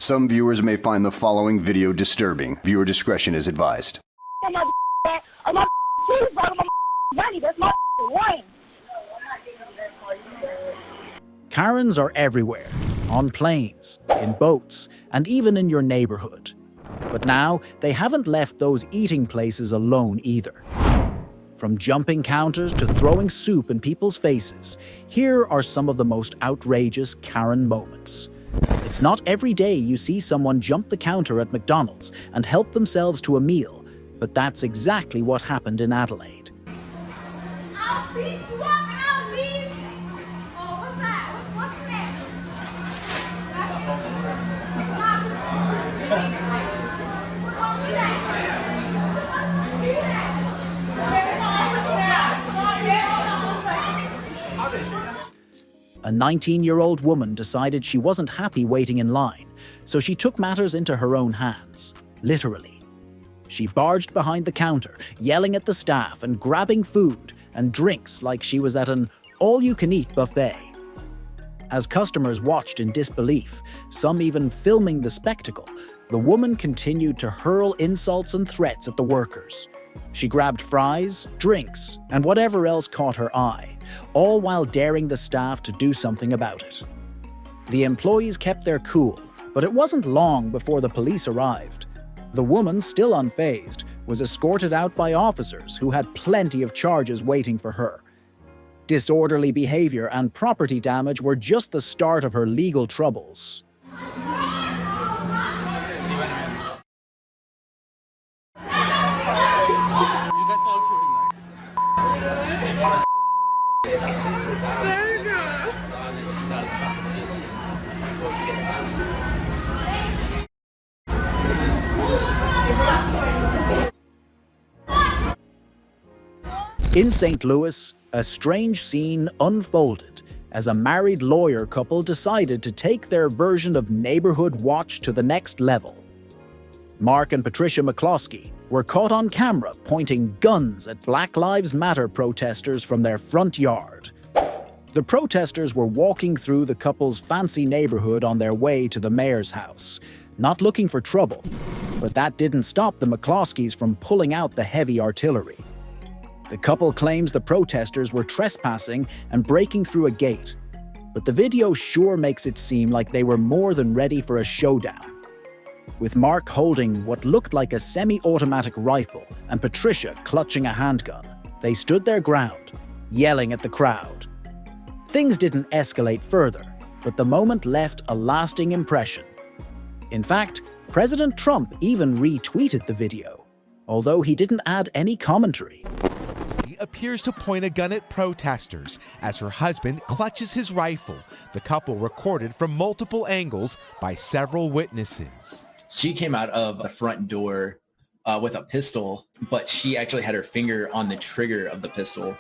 Some viewers may find the following video disturbing. Viewer discretion is advised. Karens are everywhere, on planes, in boats, and even in your neighborhood. But now, they haven't left those eating places alone either. From jumping counters to throwing soup in people's faces, here are some of the most outrageous Karen moments. It's not every day you see someone jump the counter at McDonald's and help themselves to a meal, but that's exactly what happened in Adelaide. I'll beat you up and I'll leave. Oh, what's that? What's that? A 19-year-old woman decided she wasn't happy waiting in line, so she took matters into her own hands, literally. She barged behind the counter, yelling at the staff and grabbing food and drinks like she was at an all-you-can-eat buffet. As customers watched in disbelief, some even filming the spectacle, the woman continued to hurl insults and threats at the workers. She grabbed fries, drinks, and whatever else caught her eye, all while daring the staff to do something about it. The employees kept their cool, but it wasn't long before the police arrived. The woman, still unfazed, was escorted out by officers who had plenty of charges waiting for her. Disorderly behavior and property damage were just the start of her legal troubles. In St. Louis, a strange scene unfolded as a married lawyer couple decided to take their version of neighborhood watch to the next level. Mark and Patricia McCloskey were caught on camera pointing guns at Black Lives Matter protesters from their front yard. The protesters were walking through the couple's fancy neighborhood on their way to the mayor's house, not looking for trouble, but that didn't stop the McCloskeys from pulling out the heavy artillery. The couple claims the protesters were trespassing and breaking through a gate, but the video sure makes it seem like they were more than ready for a showdown. With Mark holding what looked like a semi-automatic rifle and Patricia clutching a handgun, they stood their ground, yelling at the crowd. Things didn't escalate further, but the moment left a lasting impression. In fact, President Trump even retweeted the video, although he didn't add any commentary. Appears to point a gun at protesters as her husband clutches his rifle. The couple recorded from multiple angles by several witnesses. She came out of the front door with a pistol, but she actually had her finger on the trigger of the pistol,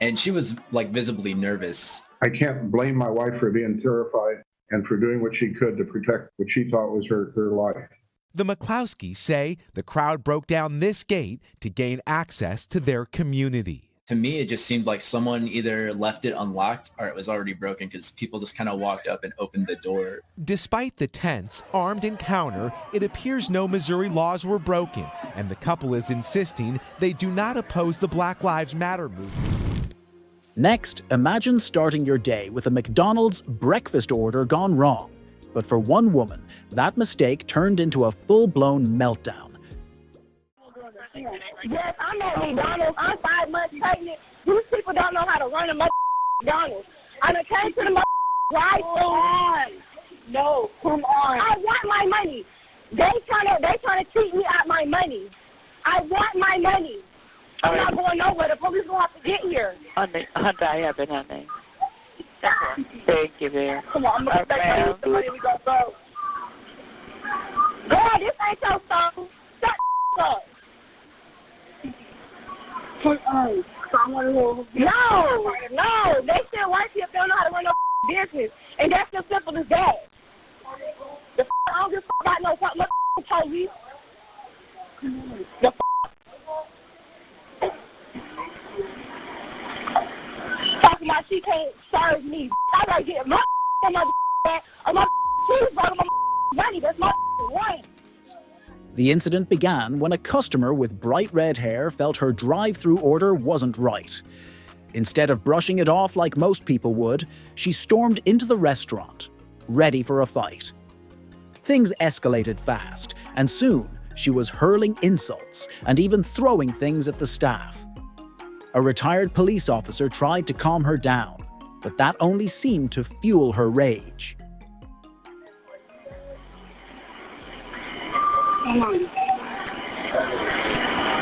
and she was like visibly nervous. I can't blame my wife for being terrified and for doing what she could to protect what she thought was her life. The McCloskeys say the crowd broke down this gate to gain access to their community. To me, it just seemed like someone either left it unlocked or it was already broken because people just kind of walked up and opened the door. Despite the tense, armed encounter, it appears no Missouri laws were broken, and the couple is insisting they do not oppose the Black Lives Matter movement. Next, imagine starting your day with a McDonald's breakfast order gone wrong. But for one woman, that mistake turned into a full-blown meltdown. Yes, I'm at McDonald's. I'm 5 months pregnant. These people don't know how to run a McDonald's. I done came to the drive-thru. No, come on. I want my money. They trying to cheat me out my money. I want my money. I'm not going nowhere. The police will have to get here. Honey, I have it, honey. Thank you, dear. Come on, I'm going to take the money we go go. God, this ain't your song. Shut the up. No, they still work here if they don't know how to run no business. And that's as simple as that. I don't give a about no police. The talking about she can't serve me. I gotta get my back or my cheeseburger, my money. money. That's my rent. The incident began when a customer with bright red hair felt her drive-through order wasn't right. Instead of brushing it off like most people would, she stormed into the restaurant, ready for a fight. Things escalated fast, and soon she was hurling insults and even throwing things at the staff. A retired police officer tried to calm her down, but that only seemed to fuel her rage. Come on.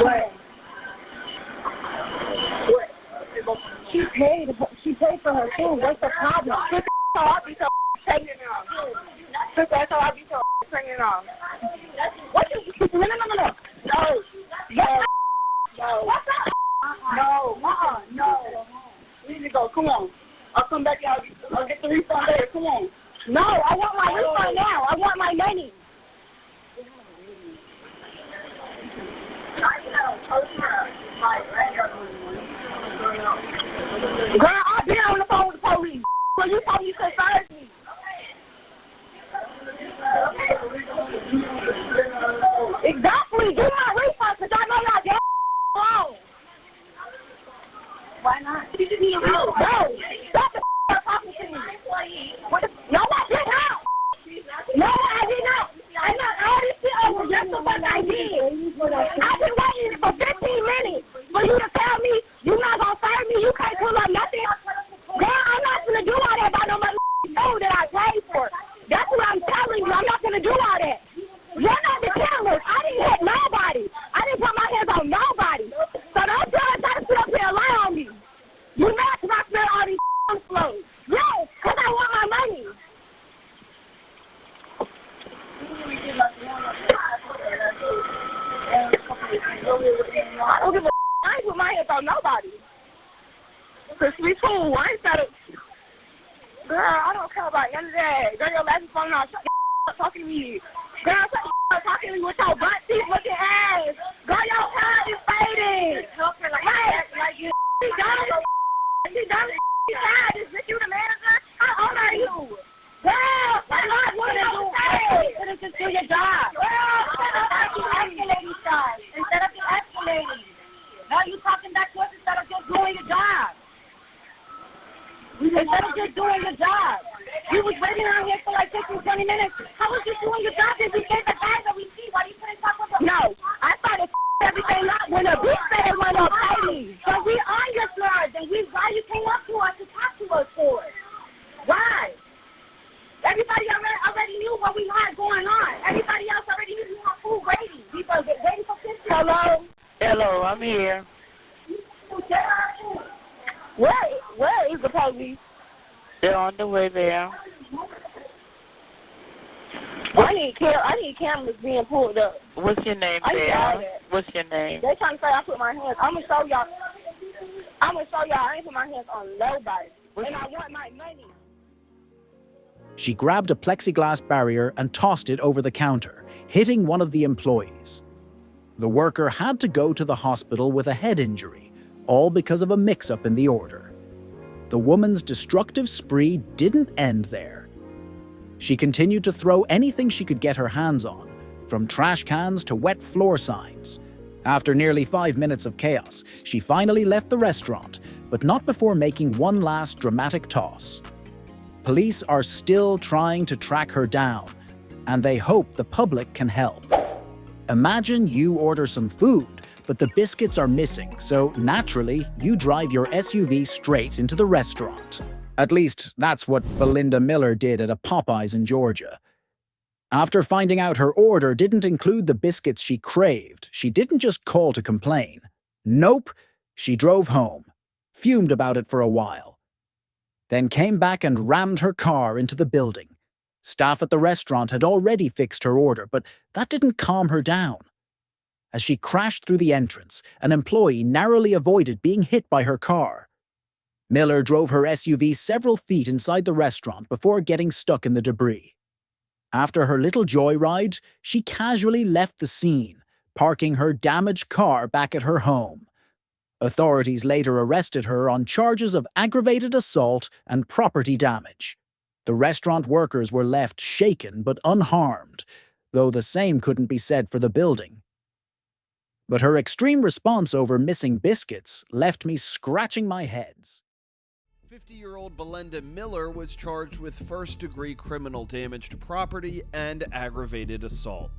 What? She paid for her food. What's the problem? Sister, I'll be so taking it off. Sister, so I'll be so taking it off. What you? No. What's up? No. We need to go. Come on. I'll come back out. I'll get the refund later. Come on. No, I want my refund now. I want my money. Girl, I've been on the phone with the police. So you told me you could serve me. Exactly. Give my refund because I know y'all damn wrong. Why not? No. Stop the talking to me. No, I did not. No, I did not. I know all this shit over just the fuck I did. I've been waiting for 15 minutes for you to tell me you're not going to serve me. You can't pull up nothing. Girl, I'm not going to do all that by no food that I paid for. That's what I'm telling you. I'm not going to do all that. You're not the killers. I didn't hit nobody. I didn't put my hands on nobody. So don't try to sit up here and lie on me. You mad because I smell all these clothes. Yes, because I want my money. I don't give a I ain't put my hands on nobody. Cause we cool. I ain't got to. Girl, I don't care about none of that. Girl, your last is falling off. Shut the up talking to me. Girl, shut the up talking to me with your butt teeth looking ass. Girl, your hair is fading. Like you. She done. She done. She died. Is this you the manager? How old are you? Girl, what not want to do? You couldn't just do your job. Girl, shut up. Keep escalating stuff instead of just escalating. Now you talking back to us instead of just doing your job. Instead of just doing your job. You was waiting around here for like 15, 20 minutes. How was you doing your job if we gave the guys that we see? Why you couldn't talk about? No, I started everything up when a bitch said it went up pay me. So we on your slurs and why you came up to us to talk to us for it? Why? Everybody already knew what we had going on. Everybody else already knew we had food waiting. We were waiting for 15 minutes. Hello, I'm here. Where is the police? They're on the way there. I need cameras being pulled up. What's your name, Dale? What's your name? They trying to say I put my hands. I'm gonna show y'all. I ain't put my hands on nobody. And I want my money. She grabbed a plexiglass barrier and tossed it over the counter, hitting one of the employees. The worker had to go to the hospital with a head injury, all because of a mix-up in the order. The woman's destructive spree didn't end there. She continued to throw anything she could get her hands on, from trash cans to wet floor signs. After nearly 5 minutes of chaos, she finally left the restaurant, but not before making one last dramatic toss. Police are still trying to track her down, and they hope the public can help. Imagine you order some food, but the biscuits are missing, so naturally, you drive your SUV straight into the restaurant. At least, that's what Belinda Miller did at a Popeyes in Georgia. After finding out her order didn't include the biscuits she craved, she didn't just call to complain. Nope, she drove home, fumed about it for a while, then came back and rammed her car into the building. Staff at the restaurant had already fixed her order, but that didn't calm her down. As she crashed through the entrance, an employee narrowly avoided being hit by her car. Miller drove her SUV several feet inside the restaurant before getting stuck in the debris. After her little joyride, she casually left the scene, parking her damaged car back at her home. Authorities later arrested her on charges of aggravated assault and property damage. The restaurant workers were left shaken but unharmed, though the same couldn't be said for the building. But her extreme response over missing biscuits left me scratching my heads. 50-year-old Belinda Miller was charged with first-degree criminal damage to property and aggravated assault.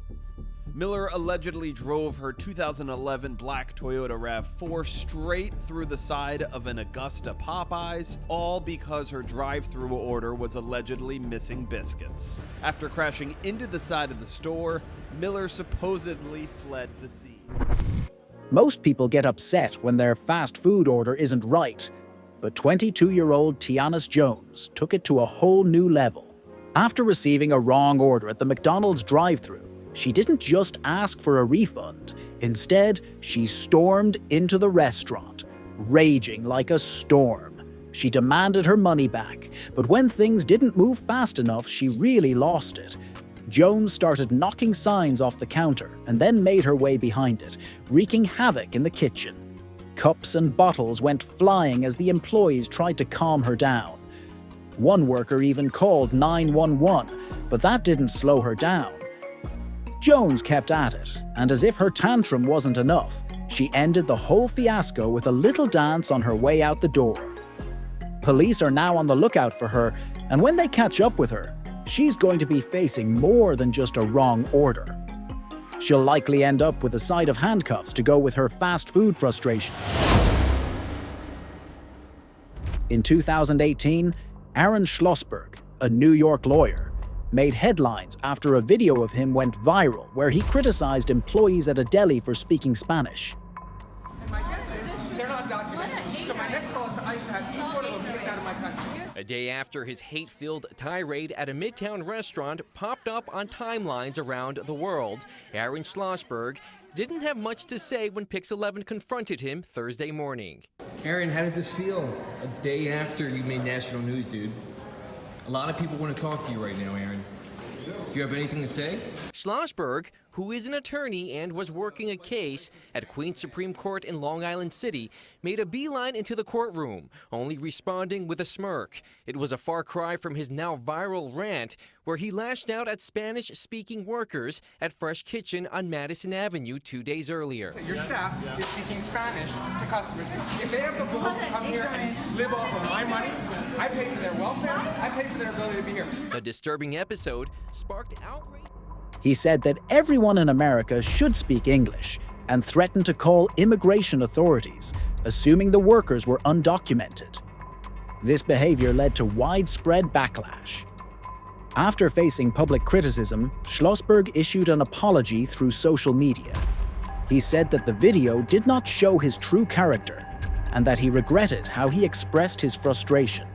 Miller allegedly drove her 2011 black Toyota RAV4 straight through the side of an Augusta Popeyes, all because her drive-thru order was allegedly missing biscuits. After crashing into the side of the store, Miller supposedly fled the scene. Most people get upset when their fast food order isn't right, but 22-year-old Tianis Jones took it to a whole new level. After receiving a wrong order at the McDonald's drive-thru, she didn't just ask for a refund. Instead, she stormed into the restaurant, raging like a storm. She demanded her money back, but when things didn't move fast enough, she really lost it. Jones started knocking signs off the counter and then made her way behind it, wreaking havoc in the kitchen. Cups and bottles went flying as the employees tried to calm her down. One worker even called 911, but that didn't slow her down. Jones kept at it, and as if her tantrum wasn't enough, she ended the whole fiasco with a little dance on her way out the door. Police are now on the lookout for her, and when they catch up with her, she's going to be facing more than just a wrong order. She'll likely end up with a side of handcuffs to go with her fast food frustrations. In 2018, Aaron Schlossberg, a New York lawyer, made headlines after a video of him went viral where he criticized employees at a deli for speaking Spanish. And my guess is they're not documented. So my next call is to ICE to have each one of them kicked out of my country. A day after his hate-filled tirade at a Midtown restaurant popped up on timelines around the world, Aaron Schlossberg didn't have much to say when Pix 11 confronted him Thursday morning. Aaron, how does it feel a day after you made national news, dude? A lot of people want to talk to you right now, Aaron. Do you have anything to say? Schlossberg, who is an attorney and was working a case at Queens Supreme Court in Long Island City, made a beeline into the courtroom, only responding with a smirk. It was a far cry from his now viral rant, where he lashed out at Spanish-speaking workers at Fresh Kitchen on Madison Avenue 2 days earlier. So your staff is speaking Spanish to customers. If they have the balls to come here and live off of my money, I pay for their welfare, I pay for their ability to be here. The disturbing episode sparked outrage. He said that everyone in America should speak English and threatened to call immigration authorities, assuming the workers were undocumented. This behavior led to widespread backlash. After facing public criticism, Schlossberg issued an apology through social media. He said that the video did not show his true character and that he regretted how he expressed his frustration.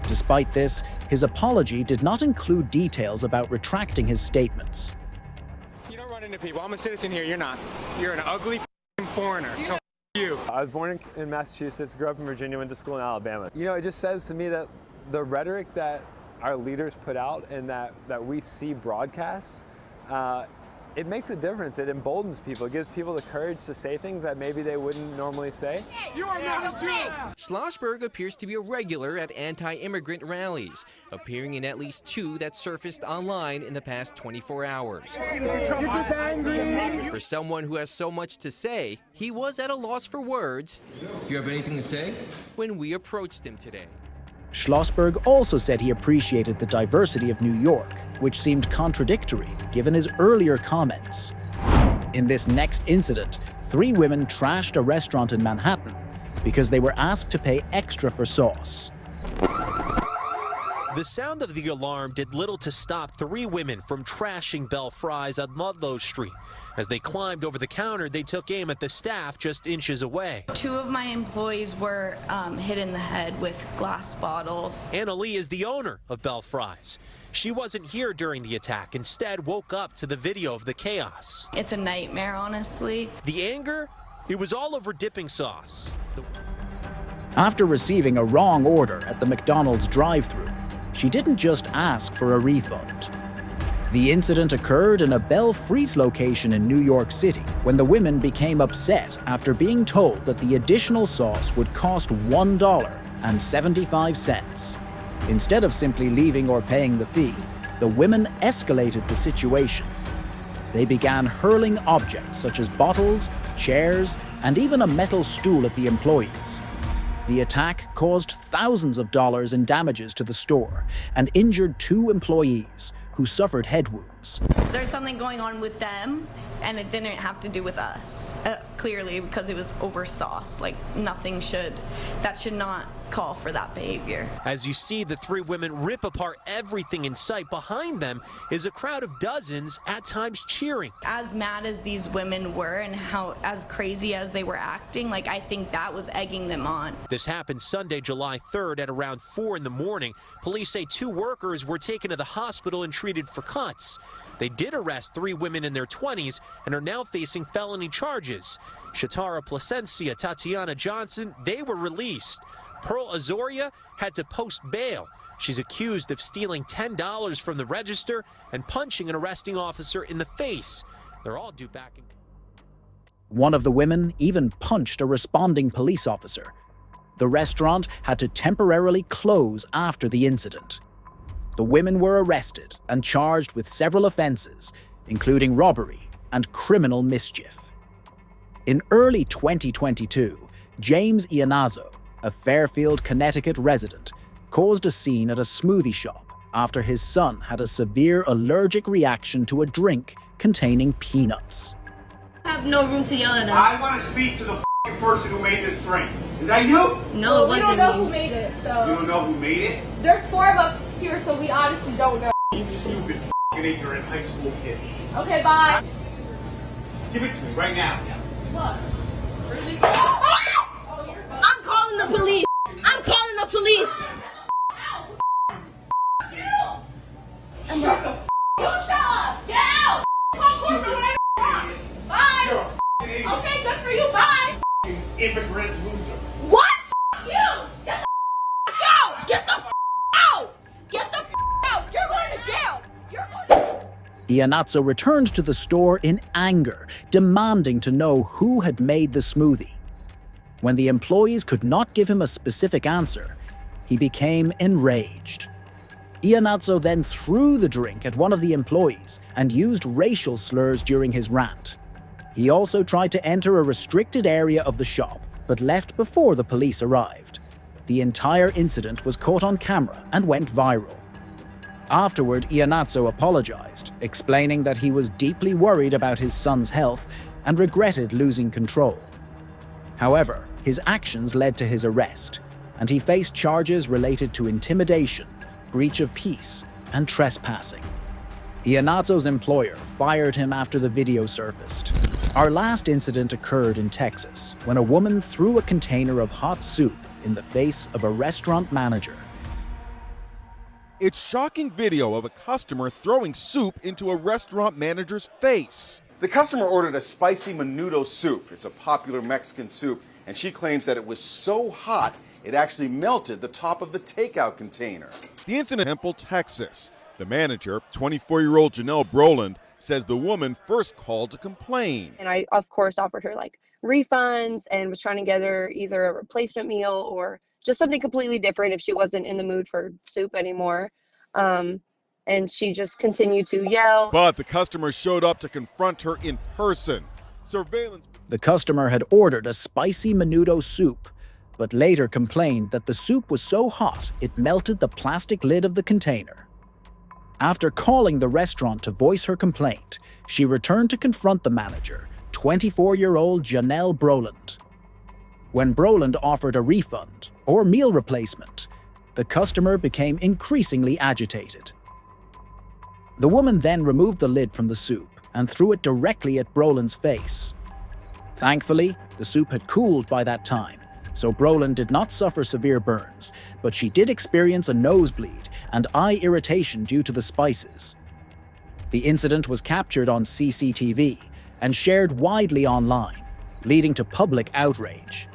Despite this, his apology did not include details about retracting his statements. You don't run into people. I'm a citizen here. You're not. You're an ugly foreigner. So you. I was born in Massachusetts, grew up in Virginia, went to school in Alabama. You know, it just says to me that the rhetoric that our leaders put out and that we see broadcast, it makes a difference. It emboldens people. It gives people the courage to say things that maybe they wouldn't normally say. You are not a Jew! Schlossberg appears to be a regular at anti-immigrant rallies, appearing in at least 2 that surfaced online in the past 24 hours. You're just angry! For someone who has so much to say, he was at a loss for words. Do you have anything to say? When we approached him today. Schlossberg also said he appreciated the diversity of New York, which seemed contradictory given his earlier comments. In this next incident, 3 women trashed a restaurant in Manhattan because they were asked to pay extra for sauce. The sound of the alarm did little to stop 3 women from trashing Bell Fries on Ludlow Street. As they climbed over the counter, they took aim at the staff just inches away. 2 of my employees were hit in the head with glass bottles. Anna Lee is the owner of Bell Fries. She wasn't here during the attack, instead woke up to the video of the chaos. It's a nightmare, honestly. The anger? It was all over dipping sauce. After receiving a wrong order at the McDonald's drive-thru, she didn't just ask for a refund. The incident occurred in a Belle Frise location in New York City when the women became upset after being told that the additional sauce would cost $1.75. Instead of simply leaving or paying the fee, the women escalated the situation. They began hurling objects such as bottles, chairs, and even a metal stool at the employees. The attack caused thousands of dollars in damages to the store and injured 2 employees who suffered head wounds. There's something going on with them, and it didn't have to do with us. Clearly, because it was over sauce. Like, that should not call for that behavior. As you see the 3 women rip apart everything in sight, behind them is a crowd of dozens, at times cheering. As mad as these women were and as crazy as they were acting, like, I think that was egging them on. This happened Sunday, July 3rd at around 4 in the morning. Police say 2 workers were taken to the hospital and treated for cuts. They did arrest 3 women in their 20s and are now facing felony charges. Shatara Placencia, Tatiana Johnson, they were released. Pearl Azoria had to post bail. She's accused of stealing $10 from the register and punching an arresting officer in the face. They're all due back in. One of the women even punched a responding police officer. The restaurant had to temporarily close after the incident. The women were arrested and charged with several offenses, including robbery and criminal mischief. In early 2022, James Iannazzo, a Fairfield, Connecticut resident, caused a scene at a smoothie shop after his son had a severe allergic reaction to a drink containing peanuts. I have no room to yell at us. I want to speak to the person who made this drink. Is that you? No, it wasn't me. We don't know who made it, so. You don't know who made it? There's 4 of us here, so we honestly don't know. You stupid ignorant high school kid. Okay, bye. Give it to me right now. What? Really? I'm calling the police. I'm calling the police. And shut the you shut up. Get out. Bye. Okay, good for you. Bye. Immigrant loser. What? You. Get the out. Get the out. Get the out. You're going to jail. You're going to... Iannazzo returned to the store in anger, demanding to know who had made the smoothie. When the employees could not give him a specific answer, he became enraged. Iannazzo then threw the drink at one of the employees and used racial slurs during his rant. He also tried to enter a restricted area of the shop, but left before the police arrived. The entire incident was caught on camera and went viral. Afterward, Iannazzo apologized, explaining that he was deeply worried about his son's health and regretted losing control. However, his actions led to his arrest, and he faced charges related to intimidation, breach of peace, and trespassing. Iannazzo's employer fired him after the video surfaced. Our last incident occurred in Texas, when a woman threw a container of hot soup in the face of a restaurant manager. It's shocking video of a customer throwing soup into a restaurant manager's face. The customer ordered a spicy menudo soup. It's a popular Mexican soup, and she claims that it was so hot it actually melted the top of the takeout container. The incident in Temple, Texas. The manager, 24-year-old Janelle Broland, says the woman first called to complain. And I, of course, offered her like refunds and was trying to get her either a replacement meal or just something completely different if she wasn't in the mood for soup anymore. And she just continued to yell. But the customer showed up to confront her in person. Surveillance. The customer had ordered a spicy menudo soup, but later complained that the soup was so hot it melted the plastic lid of the container. After calling the restaurant to voice her complaint, she returned to confront the manager, 24-year-old Janelle Broland. When Broland offered a refund or meal replacement, the customer became increasingly agitated. The woman then removed the lid from the soup and threw it directly at Broland's face. Thankfully, the soup had cooled by that time, so Broland did not suffer severe burns, but she did experience a nosebleed and eye irritation due to the spices. The incident was captured on CCTV and shared widely online, leading to public outrage.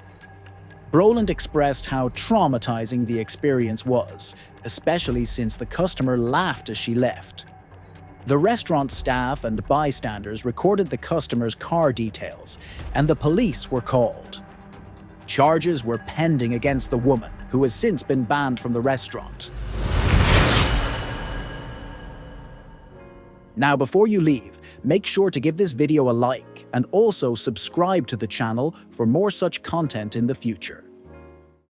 Broland expressed how traumatizing the experience was, especially since the customer laughed as she left. The restaurant staff and bystanders recorded the customer's car details, and the police were called. Charges were pending against the woman, who has since been banned from the restaurant. Now, before you leave, make sure to give this video a like and also subscribe to the channel for more such content in the future.